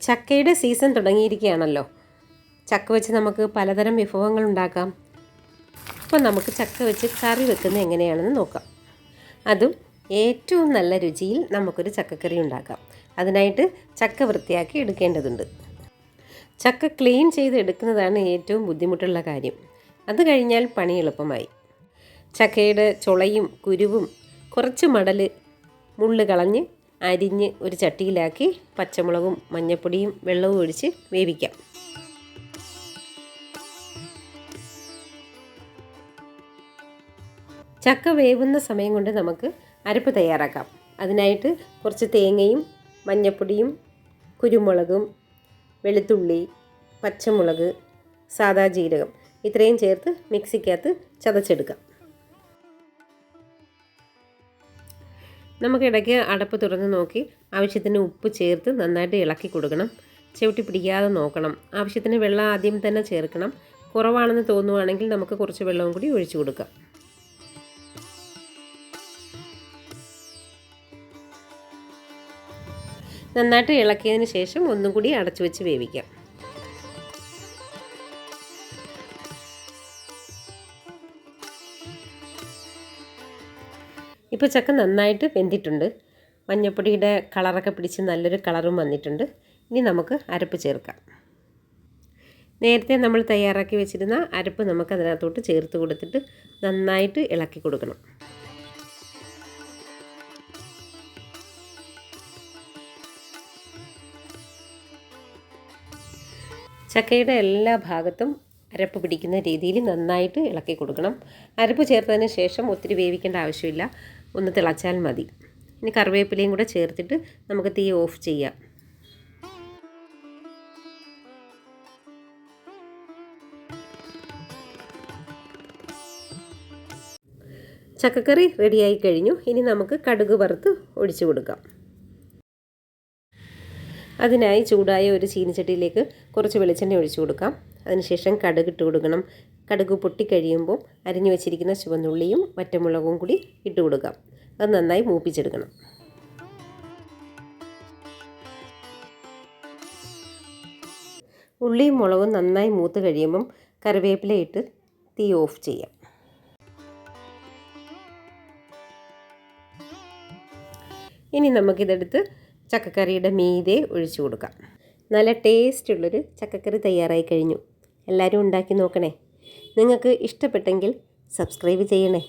ചക്കയുടെ സീസൺ തുടങ്ങിയിരിക്കുകയാണല്ലോ. ചക്ക വെച്ച് നമുക്ക് പലതരം വിഭവങ്ങൾ ഉണ്ടാക്കാം. അപ്പോൾ നമുക്ക് ചക്ക വെച്ച് കറി വെക്കുന്നത് എങ്ങനെയാണെന്ന് നോക്കാം. അതും ഏറ്റവും നല്ല രുചിയിൽ നമുക്കൊരു ചക്കക്കറി ഉണ്ടാക്കാം. അതിനായിട്ട് ചക്ക വൃത്തിയാക്കി എടുക്കേണ്ടതുണ്ട്. ചക്ക ക്ലീൻ ചെയ്ത് എടുക്കുന്നതാണ് ഏറ്റവും ബുദ്ധിമുട്ടുള്ള കാര്യം. അത് കഴിഞ്ഞാൽ പണി എളുപ്പമായി. ചക്കയുടെ ചുളയും കുരുവും കുറച്ച് മടൽ മുള്ള് കളഞ്ഞ് അരിഞ്ഞ് ഒരു ചട്ടിയിലാക്കി പച്ചമുളകും മഞ്ഞൾപ്പൊടിയും വെള്ളവും ഒഴിച്ച് വേവിക്കാം. ചക്ക വേവുന്ന സമയം കൊണ്ട് നമുക്ക് അരപ്പ് തയ്യാറാക്കാം. അതിനായിട്ട് കുറച്ച് തേങ്ങയും മഞ്ഞൾപ്പൊടിയും കുരുമുളകും വെളുത്തുള്ളി പച്ചമുളക് സാദാ ജീരകം ഇത്രയും ചേർത്ത് മിക്സിക്കകത്ത് ചതച്ചെടുക്കാം. നമുക്കിടയ്ക്ക് അടപ്പ് തുറന്ന് നോക്കി ആവശ്യത്തിന് ഉപ്പ് ചേർത്ത് നന്നായിട്ട് ഇളക്കി കൊടുക്കണം. ചവിട്ടി പിടിക്കാതെ നോക്കണം. ആവശ്യത്തിന് വെള്ളം ആദ്യം തന്നെ ചേർക്കണം. കുറവാണെന്ന് തോന്നുവാണെങ്കിൽ നമുക്ക് കുറച്ച് വെള്ളവും കൂടി ഒഴിച്ചു കൊടുക്കാം. നന്നായിട്ട് ഇളക്കിയതിന് ശേഷം ഒന്നും കൂടി അടച്ചു വെച്ച് വേവിക്കാം. ഇപ്പോൾ ചക്ക നന്നായിട്ട് വെന്തിട്ടുണ്ട്. മഞ്ഞൾപ്പൊടിയുടെ കളറൊക്കെ പിടിച്ച് നല്ലൊരു കളറും വന്നിട്ടുണ്ട്. ഇനി നമുക്ക് അരപ്പ് ചേർക്കാം. നേരത്തെ നമ്മൾ തയ്യാറാക്കി വെച്ചിരുന്ന അരപ്പ് നമുക്ക് അതിനകത്തോട്ട് ചേർത്ത് കൊടുത്തിട്ട് നന്നായിട്ട് ഇളക്കി കൊടുക്കണം. ചക്കയുടെ എല്ലാ ഭാഗത്തും അരപ്പ് പിടിക്കുന്ന രീതിയിൽ നന്നായിട്ട് ഇളക്കി കൊടുക്കണം. അരപ്പ് ചേർത്തതിന് ശേഷം ഒത്തിരി വേവിക്കേണ്ട ആവശ്യമില്ല, ഒന്ന് തിളച്ചാൽ മതി. ഇനി കറിവേപ്പിലയും കൂടെ ചേർത്തിട്ട് നമുക്ക് തീ ഓഫ് ചെയ്യാം. ചക്കക്കറി റെഡിയായി കഴിഞ്ഞു. ഇനി നമുക്ക് കടുക് വറുത്ത് ഒഴിച്ചു കൊടുക്കാം. അതിനായി ചൂടായ ഒരു ചീനിച്ചട്ടിയിലേക്ക് കുറച്ച് വെളിച്ചെണ്ണ ഒഴിച്ചു കൊടുക്കാം. അതിനുശേഷം കടുക് ഇട്ട് കൊടുക്കണം. കടുക് പൊട്ടിക്കഴിയുമ്പോൾ അരിഞ്ഞു വെച്ചിരിക്കുന്ന ചുവന്നുള്ളിയും വറ്റമുളകും കൂടി ഇട്ട് കൊടുക്കാം. അത് നന്നായി മൂപ്പിച്ചെടുക്കണം. ഉള്ളിയും മുളകും നന്നായി മൂത്ത് കഴിയുമ്പം കറിവേപ്പില ഇട്ട് തീ ഓഫ് ചെയ്യാം. ഇനി നമുക്കിതെടുത്ത് ചക്കക്കറിയുടെ മീതെ ഒഴിച്ചു കൊടുക്കാം. നല്ല ടേസ്റ്റുള്ളൊരു ചക്കക്കറി തയ്യാറായി കഴിഞ്ഞു. എല്ലാവരും ഉണ്ടാക്കി നോക്കണേ. നിങ്ങൾക്ക് ഇഷ്ടപ്പെട്ടെങ്കിൽ സബ്സ്ക്രൈബ് ചെയ്യണേ.